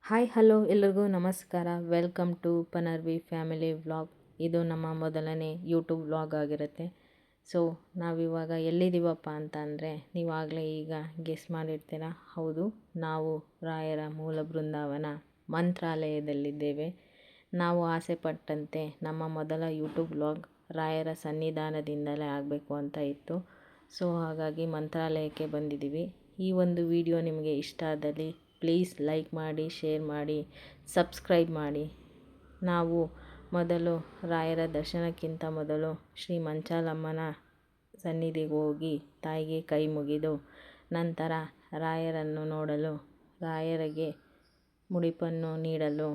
Hi hello ಎಲ್ರಿಗೂ ನಮಸ್ಕಾರ. Welcome to ಪನರ್ವಿ ಫ್ಯಾಮಿಲಿ ವ್ಲಾಗ್. ಇದು ನಮ್ಮ ಮೊದಲನೇ ಯೂಟ್ಯೂಬ್ ವ್ಲಾಗ್ ಆಗಿರುತ್ತೆ. ಸೊ ನಾವಿವಾಗ ಎಲ್ಲಿದ್ದೀವಪ್ಪ ಅಂತ ಅಂದರೆ ನೀವಾಗಲೇ ಈಗ ಗೆಸ್ ಮಾಡಿರ್ತೀರ. ಹೌದು, ನಾವು ರಾಯರ ಮೂಲ ಬೃಂದಾವನ ಮಂತ್ರಾಲಯದಲ್ಲಿದ್ದೇವೆ. ನಾವು ಆಸೆ ಪಟ್ಟಂತೆ ನಮ್ಮ ಮೊದಲ ಯೂಟ್ಯೂಬ್ ವ್ಲಾಗ್ ರಾಯರ ಸನ್ನಿಧಾನದಿಂದಲೇ ಆಗಬೇಕು ಅಂತ ಇತ್ತು. ಸೊ ಹಾಗಾಗಿ ಮಂತ್ರಾಲಯಕ್ಕೆ ಬಂದಿದ್ದೀವಿ. ಈ ಒಂದು ವಿಡಿಯೋ ನಿಮಗೆ ಇಷ್ಟ ಆದಲ್ಲಿ ಪ್ಲೀಸ್ ಲೈಕ್ ಮಾಡಿ, ಶೇರ್ ಮಾಡಿ, ಸಬ್ಸ್ಕ್ರೈಬ್ ಮಾಡಿ. ನಾವು ಮೊದಲು ರಾಯರ ದರ್ಶನಕ್ಕಿಂತ ಮೊದಲು ಶ್ರೀ ಮಂಚಾಲಮ್ಮನ ಸನ್ನಿಧಿಗೆ ಹೋಗಿ ತಾಯಿಗೆ ಕೈ ಮುಗಿದು ನಂತರ ರಾಯರನ್ನು ನೋಡಲು, ರಾಯರಿಗೆ ಮುಡಿಪನ್ನು ನೀಡಲು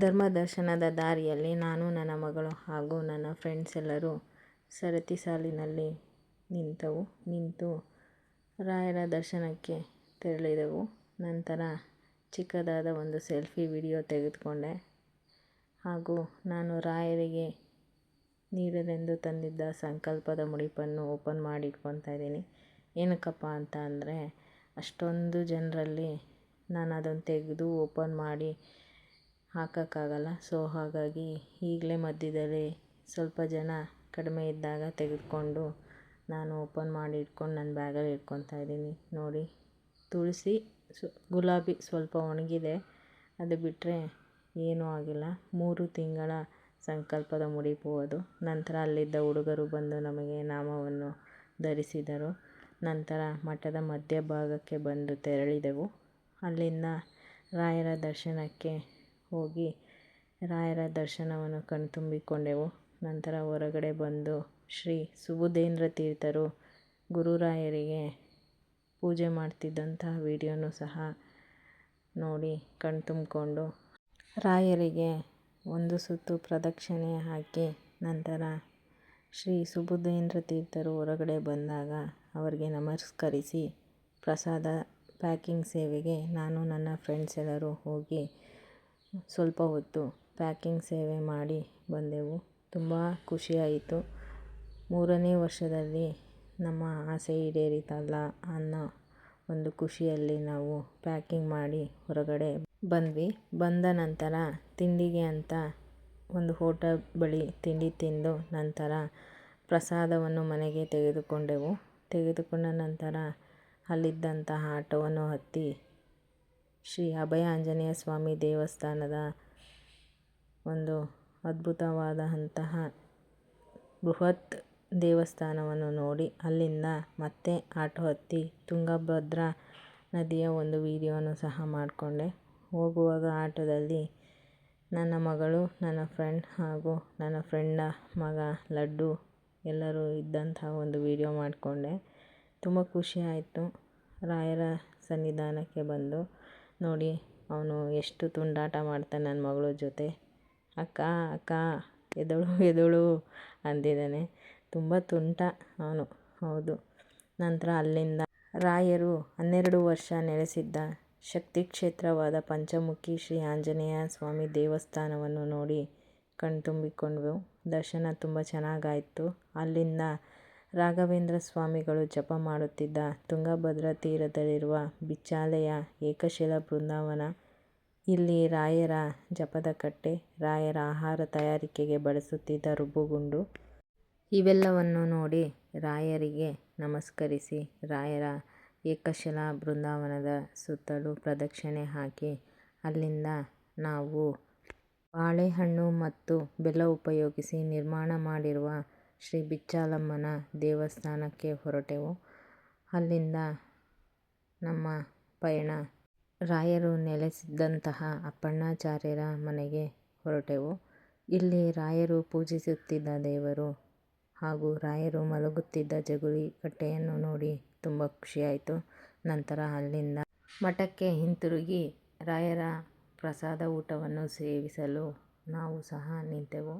ಧರ್ಮ ದರ್ಶನದ ದಾರಿಯಲ್ಲಿ ನಾನು, ನನ್ನ ಮಗಳು ಹಾಗೂ ನನ್ನ ಫ್ರೆಂಡ್ಸ್ ಎಲ್ಲರೂ ಸರತಿ ಸಾಲಿನಲ್ಲಿ ನಿಂತು ರಾಯರ ದರ್ಶನಕ್ಕೆ ತೆರಳಿದೆವು. ನಂತರ ಚಿಕ್ಕದಾದ ಒಂದು ಸೆಲ್ಫಿ ವಿಡಿಯೋ ತೆಗೆದುಕೊಂಡೆ ಹಾಗೂ ನಾನು ರಾಯರಿಗೆ ನೀಡಲೆಂದು ತಂದಿದ್ದ ಸಂಕಲ್ಪದ ಮುಡಿಪನ್ನು ಓಪನ್ ಮಾಡಿ ಇಟ್ಕೊತಾ ಇದ್ದೀನಿ. ಏನಕ್ಕಪ್ಪ ಅಂತ ಅಂದರೆ ಅಷ್ಟೊಂದು ಜನರಲ್ಲಿ ನಾನು ಅದನ್ನು ತೆಗೆದು ಓಪನ್ ಮಾಡಿ ಹಾಕೋಕ್ಕಾಗಲ್ಲ. ಸೊ ಹಾಗಾಗಿ ಈಗಲೇ ಮಧ್ಯದಲ್ಲಿ ಸ್ವಲ್ಪ ಜನ ಕಡಿಮೆ ಇದ್ದಾಗ ತೆಗೆದುಕೊಂಡು ನಾನು ಓಪನ್ ಮಾಡಿ ಇಟ್ಕೊಂಡು ನನ್ನ ಬ್ಯಾಗಲ್ಲಿ ಇಟ್ಕೊತಾ ಇದ್ದೀನಿ. ನೋಡಿ, ತುಳಸಿ ಗುಲಾಬಿ ಸ್ವಲ್ಪ ಒಣಗಿದೆ, ಅದು ಬಿಟ್ಟರೆ ಏನೂ ಆಗಿಲ್ಲ. 3 ತಿಂಗಳ ಸಂಕಲ್ಪದ ಮುಡಿಪು ಅದು. ನಂತರ ಅಲ್ಲಿದ್ದ ಹುಡುಗರು ಬಂದು ನಮಗೆ ನಾಮವನ್ನು ಧರಿಸಿದರು. ನಂತರ ಮಠದ ಮಧ್ಯಭಾಗಕ್ಕೆ ಬಂದು ತೆರಳಿದೆವು. ಅಲ್ಲಿಂದ ರಾಯರ ದರ್ಶನಕ್ಕೆ ಹೋಗಿ ರಾಯರ ದರ್ಶನವನ್ನು ಕಣ್ತುಂಬಿಕೊಂಡೆವು. ನಂತರ ಹೊರಗಡೆ ಬಂದು ಶ್ರೀ ಸುಬುಧೇಂದ್ರ ತೀರ್ಥರು ಗುರುರಾಯರಿಗೆ ಪೂಜೆ ಮಾಡ್ತಿದ್ದಂತಹ ವಿಡಿಯೋನೂ ಸಹ ನೋಡಿ ಕಣ್ತುಂಬಿಕೊಂಡು ರಾಯರಿಗೆ ಒಂದು ಸುತ್ತು ಪ್ರದಕ್ಷಿಣೆ ಹಾಕಿ ನಂತರ ಶ್ರೀ ಸುಬುಧೇಂದ್ರ ತೀರ್ಥರು ಹೊರಗಡೆ ಬಂದಾಗ ಅವರಿಗೆ ನಮಸ್ಕರಿಸಿ ಪ್ರಸಾದ ಪ್ಯಾಕಿಂಗ್ ಸೇವೆಗೆ ನಾನು, ನನ್ನ ಫ್ರೆಂಡ್ಸ್ ಎಲ್ಲರೂ ಹೋಗಿ ಸ್ವಲ್ಪ ಹೊತ್ತು ಪ್ಯಾಕಿಂಗ್ ಸೇವೆ ಮಾಡಿ ಬಂದೆವು. ತುಂಬ ಖುಷಿಯಾಯಿತು. 3ನೇ ವರ್ಷದಲ್ಲಿ ನಮ್ಮ ಆಸೆ ಈಡೇರಿತಲ್ಲ ಅನ್ನೋ ಒಂದು ಖುಷಿಯಲ್ಲಿ ನಾವು ಪ್ಯಾಕಿಂಗ್ ಮಾಡಿ ಹೊರಗಡೆ ಬಂದ್ವಿ. ಬಂದ ನಂತರ ತಿಂಡಿಗೆ ಅಂತ ಒಂದು ಹೋಟೆಲ್ ಬಳಿ ತಿಂಡಿ ತಿಂದು ನಂತರ ಪ್ರಸಾದವನ್ನು ಮನೆಗೆ ತೆಗೆದುಕೊಂಡೆವು. ತೆಗೆದುಕೊಂಡ ನಂತರ ಅಲ್ಲಿದ್ದಂತಹ ಆಟೋವನ್ನು ಹತ್ತಿ ಶ್ರೀ ಅಭಯ ಆಂಜನೇಯ ಸ್ವಾಮಿ ದೇವಸ್ಥಾನದ ಒಂದು ಅದ್ಭುತವಾದಂತಹ ಬೃಹತ್ ದೇವಸ್ಥಾನವನ್ನು ನೋಡಿ ಅಲ್ಲಿಂದ ಮತ್ತೆ ಆಟೋ ಹತ್ತಿ ತುಂಗಭದ್ರಾ ನದಿಯ ಒಂದು ವಿಡಿಯೋನು ಸಹ ಮಾಡಿಕೊಂಡೆ. ಹೋಗುವಾಗ ಆಟೋದಲ್ಲಿ ನನ್ನ ಮಗಳು, ನನ್ನ ಫ್ರೆಂಡ್ ಹಾಗೂ ನನ್ನ ಫ್ರೆಂಡ ಮಗ ಲಡ್ಡು ಎಲ್ಲರೂ ಇದ್ದಂತಹ ಒಂದು ವಿಡಿಯೋ ಮಾಡಿಕೊಂಡೆ. ತುಂಬ ಖುಷಿಯಾಯಿತು. ರಾಯರ ಸನ್ನಿಧಾನಕ್ಕೆ ಬಂದು ನೋಡಿ, ಅವನು ಎಷ್ಟು ತುಂಟಾಟ ಮಾಡ್ತಾನೆ ನನ್ನ ಮಗಳ ಜೊತೆ. ಅಕ್ಕ ಅಕ್ಕ ಎದಳು ಎದಳು ಅಂದಿದ್ದಾನೆ. ತುಂಬ ತುಂಟ ಅವನು. ಹೌದು. ನಂತರ ಅಲ್ಲಿಂದ ರಾಯರು 12 ವರ್ಷ ನೆಲೆಸಿದ್ದ ಶಕ್ತಿ ಕ್ಷೇತ್ರವಾದ ಪಂಚಮುಖಿ ಶ್ರೀ ಆಂಜನೇಯ ಸ್ವಾಮಿ ದೇವಸ್ಥಾನವನ್ನು ನೋಡಿ ಕಣ್ತುಂಬಿಕೊಂಡ್ವು. ದರ್ಶನ ತುಂಬ ಚೆನ್ನಾಗಾಯಿತು. ಅಲ್ಲಿಂದ ರಾಘವೇಂದ್ರ ಸ್ವಾಮಿಗಳು ಜಪ ಮಾಡುತ್ತಿದ್ದ ತುಂಗಭದ್ರಾ ತೀರದಲ್ಲಿರುವ ಬಿಚ್ಚಾಲೆಯ ಏಕಶಿಲಾ ಬೃಂದಾವನ, ಇಲ್ಲಿ ರಾಯರ ಜಪದ ಕಟ್ಟೆ, ರಾಯರ ಆಹಾರ ತಯಾರಿಕೆಗೆ ಬಳಸುತ್ತಿದ್ದ ರುಬ್ಬುಗುಂಡು ಇವೆಲ್ಲವನ್ನು ನೋಡಿ ರಾಯರಿಗೆ ನಮಸ್ಕರಿಸಿ ರಾಯರ ಏಕಶಿಲಾ ಬೃಂದಾವನದ ಸುತ್ತಲೂ ಪ್ರದಕ್ಷಿಣೆ ಹಾಕಿ ಅಲ್ಲಿಂದ ನಾವು ಬಾಳೆಹಣ್ಣು ಮತ್ತು ಬೆಲ್ಲ ಉಪಯೋಗಿಸಿ ನಿರ್ಮಾಣ ಮಾಡಿರುವ ಶ್ರೀ ಬಿಚ್ಚಾಲಮ್ಮನ ದೇವಸ್ಥಾನಕ್ಕೆ ಹೊರಟೆವು. ಅಲ್ಲಿಂದ ನಮ್ಮ ಪಯಣ ರಾಯರು ನೆಲೆಸಿದ್ದಂತಹ ಅಪ್ಪಣ್ಣಾಚಾರ್ಯರ ಮನೆಗೆ ಹೊರಟೆವು. ಇಲ್ಲಿ ರಾಯರು ಪೂಜಿಸುತ್ತಿದ್ದ ದೇವರು ಹಾಗೂ ರಾಯರು ಮಲಗುತ್ತಿದ್ದ ಜಗುಲಿ ಕಟ್ಟೆಯನ್ನು ನೋಡಿ ತುಂಬ ಖುಷಿಯಾಯಿತು. ನಂತರ ಅಲ್ಲಿಂದ ಮಠಕ್ಕೆ ಹಿಂತಿರುಗಿ ರಾಯರ ಪ್ರಸಾದ ಊಟವನ್ನು ಸೇವಿಸಲು ನಾವು ಸಹ ನಿಂತೆವು.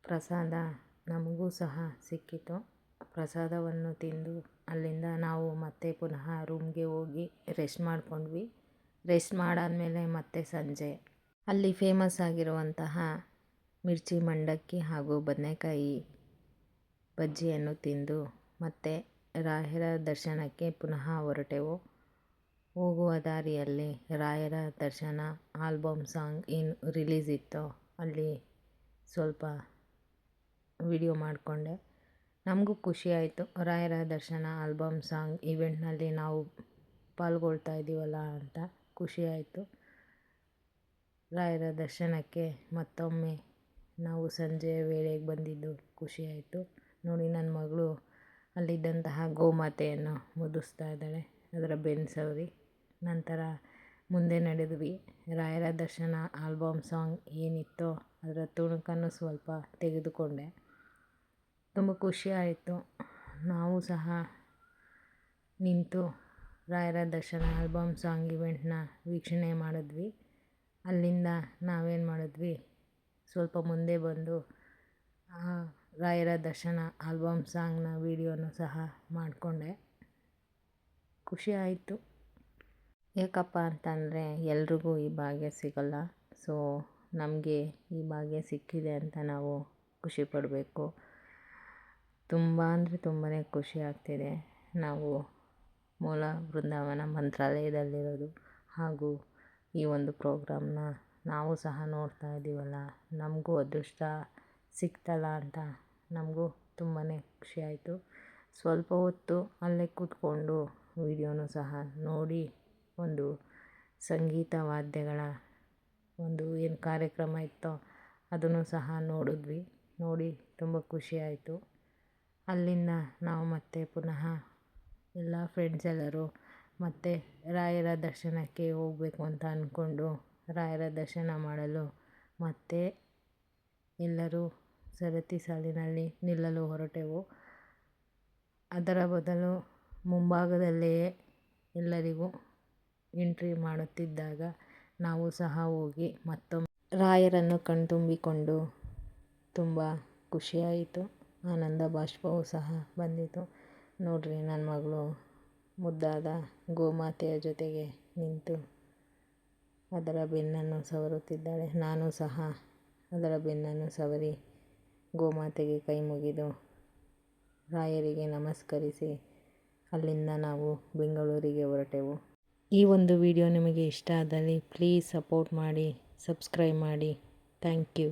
ಪ್ರಸಾದ ನಮಗೂ ಸಹ ಸಿಕ್ಕಿತು. ಪ್ರಸಾದವನ್ನು ತಿಂದು ಅಲ್ಲಿಂದ ನಾವು ಮತ್ತೆ ಪುನಃ ರೂಮ್ಗೆ ಹೋಗಿ ರೆಸ್ಟ್ ಮಾಡಿಕೊಂಡ್ವಿ. ರೆಸ್ಟ್ ಮಾಡಾದಮೇಲೆ ಮತ್ತೆ ಸಂಜೆ ಅಲ್ಲಿ ಫೇಮಸ್ ಆಗಿರುವಂತಹ ಮಿರ್ಚಿ ಮಂಡಕ್ಕಿ ಹಾಗೂ ಬದನೆಕಾಯಿ ಬಜ್ಜಿಯನ್ನು ತಿಂದು ಮತ್ತೆ ರಾಯರ ದರ್ಶನಕ್ಕೆ ಪುನಃ ಹೊರಟೆವು. ಹೋಗುವ ದಾರಿಯಲ್ಲಿ ರಾಯರ ದರ್ಶನ ಆಲ್ಬಮ್ ಸಾಂಗ್ ಏನು ರಿಲೀಸ್ ಇತ್ತೋ ಅಲ್ಲಿ ಸ್ವಲ್ಪ ವಿಡಿಯೋ ಮಾಡಿಕೊಂಡೆ. ನಮಗೂ ಖುಷಿ ಆಯಿತು, ರಾಯರ ದರ್ಶನ ಆಲ್ಬಮ್ ಸಾಂಗ್ ಇವೆಂಟ್ನಲ್ಲಿ ನಾವು ಪಾಲ್ಗೊಳ್ತಾ ಇದ್ದೀವಲ್ಲ ಅಂತ ಖುಷಿ ಆಯಿತು. ರಾಯರ ದರ್ಶನಕ್ಕೆ ಮತ್ತೊಮ್ಮೆ ನಾವು ಸಂಜೆಯ ವೇಳೆಗೆ ಬಂದಿದ್ದು ಖುಷಿ ಆಯಿತು. ನೋಡಿ, ನನ್ನ ಮಗಳು ಅಲ್ಲಿದ್ದಂತಹ ಗೋಮಾತೆಯನ್ನು ಮುದಿಸ್ತಾ ಇದ್ದಾಳೆ, ಅದರ ಬೆನ್ನು ಸವರಿ. ನಂತರ ಮುಂದೆ ನಡೆದ್ವಿ. ರಾಯರ ದರ್ಶನ ಆಲ್ಬಮ್ ಸಾಂಗ್ ಏನಿತ್ತೋ ಅದರ ತುಣುಕನ್ನು ಸ್ವಲ್ಪ ತೆಗೆದುಕೊಂಡೆ. ತುಂಬ ಖುಷಿ ಆಯಿತು. ನಾವು ಸಹ ನಿಂತು ರಾಯರ ದರ್ಶನ ಆಲ್ಬಮ್ ಸಾಂಗ್ ಇವೆಂಟ್ನ ವೀಕ್ಷಣೆ ಮಾಡಿದ್ವಿ. ಅಲ್ಲಿಂದ ನಾವೇನು ಮಾಡಿದ್ವಿ, ಸ್ವಲ್ಪ ಮುಂದೆ ಬಂದು ರಾಯರ ದರ್ಶನ ಆಲ್ಬಮ್ ಸಾಂಗ್ನ ವೀಡಿಯೋನು ಸಹ ಮಾಡಿಕೊಂಡೆ. ಖುಷಿ ಆಯಿತು. ಯಾಕಪ್ಪ ಅಂತಂದರೆ ಎಲ್ರಿಗೂ ಈ ಭಾಗ್ಯ ಸಿಗಲ್ಲ. ಸೊ ನಮಗೆ ಈ ಭಾಗ್ಯ ಸಿಕ್ಕಿದೆ ಅಂತ ನಾವು ಖುಷಿ ಪಡಬೇಕು. ತುಂಬ ಅಂದರೆ ತುಂಬಾ ಖುಷಿ ಆಗ್ತಿದೆ. ನಾವು ಮೂಲ ಬೃಂದಾವನ ಮಂತ್ರಾಲಯದಲ್ಲಿರೋದು ಹಾಗೂ ಈ ಒಂದು ಪ್ರೋಗ್ರಾಮ್ನ ನಾವು ಸಹ ನೋಡ್ತಾ ಇದ್ದೀವಲ್ಲ, ನಮಗೂ ಅದೃಷ್ಟ ಸಿಕ್ತಲ್ಲ ಅಂತ ನಮಗೂ ತುಂಬಾ ಖುಷಿ ಆಯಿತು. ಸ್ವಲ್ಪ ಹೊತ್ತು ಅಲ್ಲೇ ಕೂತ್ಕೊಂಡು ವಿಡಿಯೋನು ಸಹ ನೋಡಿ, ಒಂದು ಸಂಗೀತ ವಾದ್ಯಗಳ ಒಂದು ಏನು ಕಾರ್ಯಕ್ರಮ ಇತ್ತೋ ಅದನ್ನು ಸಹ ನೋಡಿದ್ವಿ. ನೋಡಿ ತುಂಬ ಖುಷಿ ಆಯಿತು. ಅಲ್ಲಿಂದ ನಾವು ಮತ್ತೆ ಪುನಃ ಎಲ್ಲ ಫ್ರೆಂಡ್ಸ್ ಎಲ್ಲರೂ ಮತ್ತೆ ರಾಯರ ದರ್ಶನಕ್ಕೆ ಹೋಗಬೇಕು ಅಂತ ಅಂದ್ಕೊಂಡು ರಾಯರ ದರ್ಶನ ಮಾಡಲು ಮತ್ತೆ ಎಲ್ಲರೂ ಸರತಿ ಸಾಲಿನಲ್ಲಿ ನಿಲ್ಲಲು ಹೊರಟೆವು. ಅದರ ಬದಲು ಮುಂಭಾಗದಲ್ಲಿಯೇ ಎಲ್ಲರಿಗೂ ಎಂಟ್ರಿ ಮಾಡುತ್ತಿದ್ದಾಗ ನಾವು ಸಹ ಹೋಗಿ ಮತ್ತೊಮ್ಮೆ ರಾಯರನ್ನು ಕಣ್ತುಂಬಿಕೊಂಡು ತುಂಬ ಖುಷಿಯಾಯಿತು. ಆನಂದ ಬಾಷ್ಪವೂ ಸಹ ಬಂದಿತು. ನೋಡ್ರಿ, ನನ್ನ ಮಗಳು ಮುದ್ದಾದ ಗೋಮಾತೆಯ ಜೊತೆಗೆ ನಿಂತು ಅದರ ಬೆನ್ನನ್ನು ಸವರುತ್ತಿದ್ದಾಳೆ. ನಾನು ಸಹ ಅದರ ಬೆನ್ನನ್ನು ಸವರಿ ಗೋಮಾತೆಗೆ ಕೈ ಮುಗಿದು ರಾಯರಿಗೆ ನಮಸ್ಕರಿಸಿ ಅಲ್ಲಿಂದ ನಾವು ಬೆಂಗಳೂರಿಗೆ ಹೊರಟೆವು. ಈ ಒಂದು ವಿಡಿಯೋ ನಿಮಗೆ ಇಷ್ಟ ಆದಲ್ಲಿ ಪ್ಲೀಸ್ ಸಪೋರ್ಟ್ ಮಾಡಿ, ಸಬ್ಸ್ಕ್ರೈಬ್ ಮಾಡಿ. Thank you.